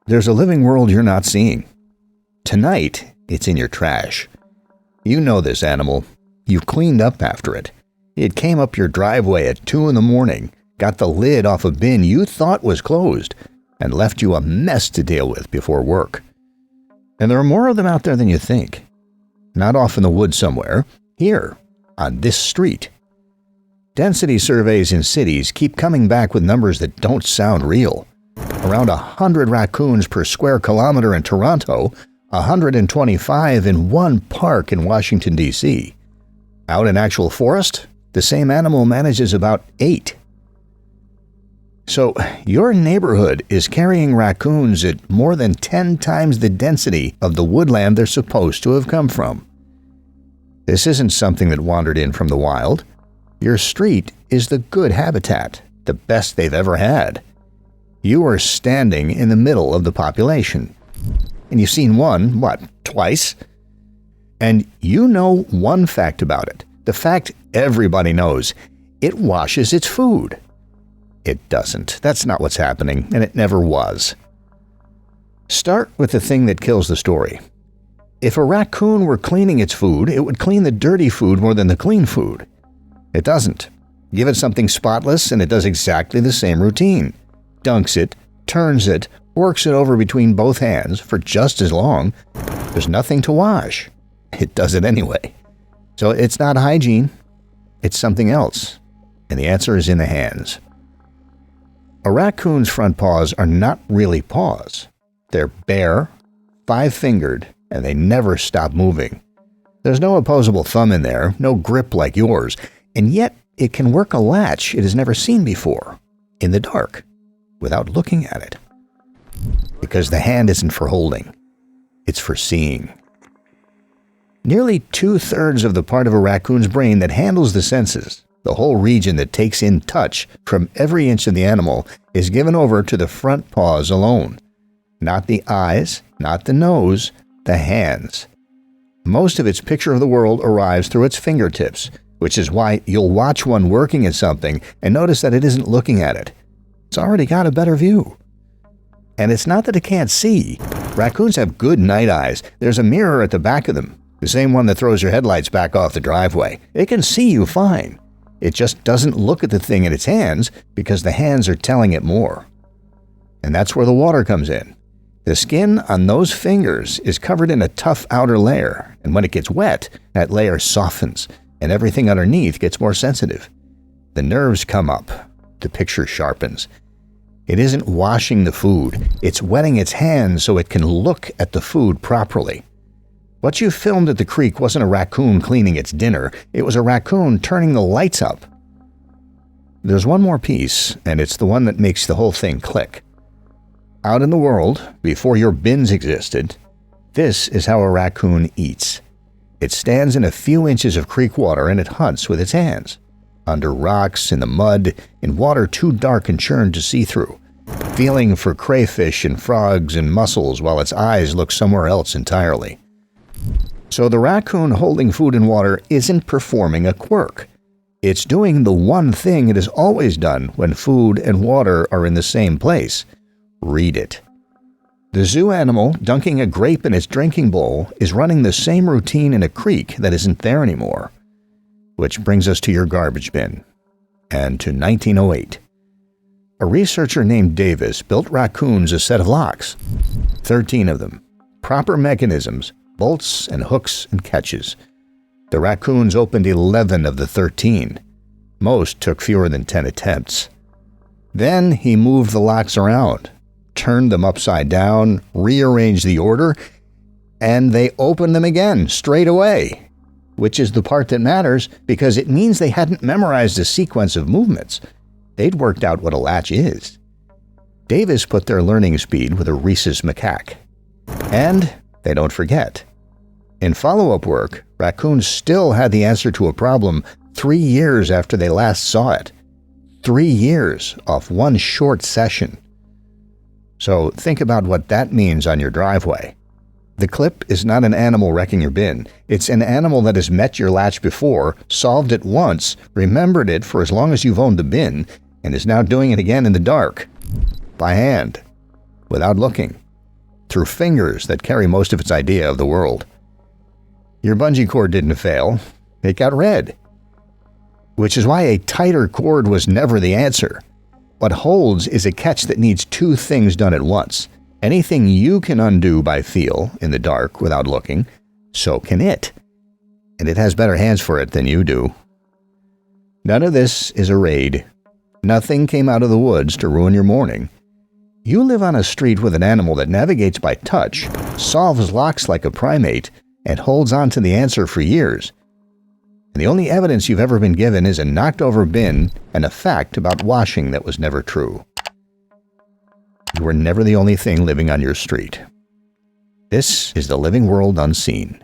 There's a living world you're not seeing. Tonight, it's in your trash. You know this animal. You've cleaned up after it. It came up your driveway at 2 in the morning, got the lid off a bin you thought was closed, and left you a mess to deal with before work. And there are more of them out there than you think. Not off in the woods somewhere, here, on this street. Density surveys in cities keep coming back with numbers that don't sound real. Around 100 raccoons per square kilometer in Toronto, 125 in one park in Washington, D.C. Out in actual forest, the same animal manages about 8. So, your neighborhood is carrying raccoons at more than 10 times the density of the woodland they're supposed to have come from. This isn't something that wandered in from the wild. Your street is the good habitat, the best they've ever had. You are standing in the middle of the population. And you've seen one, twice? And you know one fact about it. The fact everybody knows. It washes its food. It doesn't. That's not what's happening, and it never was. Start with the thing that kills the story. If a raccoon were cleaning its food, it would clean the dirty food more than the clean food. It doesn't. Give it something spotless, and it does exactly the same routine. Dunks it, turns it, works it over between both hands for just as long. There's nothing to wash. It does it anyway. So it's not hygiene. It's something else. And the answer is in the hands. A raccoon's front paws are not really paws. They're bare, 5-fingered, and they never stop moving. There's no opposable thumb in there, no grip like yours, and yet it can work a latch it has never seen before, in the dark, without looking at it. Because the hand isn't for holding, it's for seeing. Nearly 2/3 of the part of a raccoon's brain that handles the senses, the whole region that takes in touch from every inch of the animal, is given over to the front paws alone. Not the eyes, not the nose, the hands. Most of its picture of the world arrives through its fingertips, which is why you'll watch one working at something and notice that it isn't looking at it. It's already got a better view. And it's not that it can't see. Raccoons have good night eyes. There's a mirror at the back of them, the same one that throws your headlights back off the driveway. It can see you fine. It just doesn't look at the thing in its hands because the hands are telling it more. And that's where the water comes in. The skin on those fingers is covered in a tough outer layer, and when it gets wet, that layer softens, and everything underneath gets more sensitive. The nerves come up. The picture sharpens. It isn't washing the food. It's wetting its hands so it can look at the food properly. What you filmed at the creek wasn't a raccoon cleaning its dinner. It was a raccoon turning the lights up. There's one more piece, and it's the one that makes the whole thing click. Out in the world, before your bins existed, this is how a raccoon eats. It stands in a few inches of creek water and it hunts with its hands. Under rocks, in the mud, in water too dark and churned to see through, feeling for crayfish and frogs and mussels while its eyes look somewhere else entirely. So the raccoon holding food and water isn't performing a quirk. It's doing the one thing it has always done when food and water are in the same place. Read it. The zoo animal dunking a grape in its drinking bowl is running the same routine in a creek that isn't there anymore. Which brings us to your garbage bin, and to 1908. A researcher named Davis built raccoons a set of locks, 13 of them, proper mechanisms, bolts and hooks and catches. The raccoons opened 11 of the 13. Most took fewer than 10 attempts. Then he moved the locks around, turned them upside down, rearranged the order, and they opened them again straight away. Which is the part that matters because it means they hadn't memorized a sequence of movements. They'd worked out what a latch is. Davis put their learning speed with a rhesus macaque. And they don't forget. In follow-up work, raccoons still had the answer to a problem 3 years after they last saw it. 3 years off one short session. So think about what that means on your driveway. The clip is not an animal wrecking your bin. It's an animal that has met your latch before, solved it once, remembered it for as long as you've owned the bin, and is now doing it again in the dark. By hand. Without looking. through fingers that carry most of its idea of the world. Your bungee cord didn't fail. It got red. Which is why a tighter cord was never the answer. What holds is a catch that needs two things done at once. Anything you can undo by feel in the dark without looking, so can it. And it has better hands for it than you do. None of this is a raid. Nothing came out of the woods to ruin your morning. You live on a street with an animal that navigates by touch, solves locks like a primate, and holds on to the answer for years. And the only evidence you've ever been given is a knocked-over bin and a fact about washing that was never true. You were never the only thing living on your street. This is the living world unseen.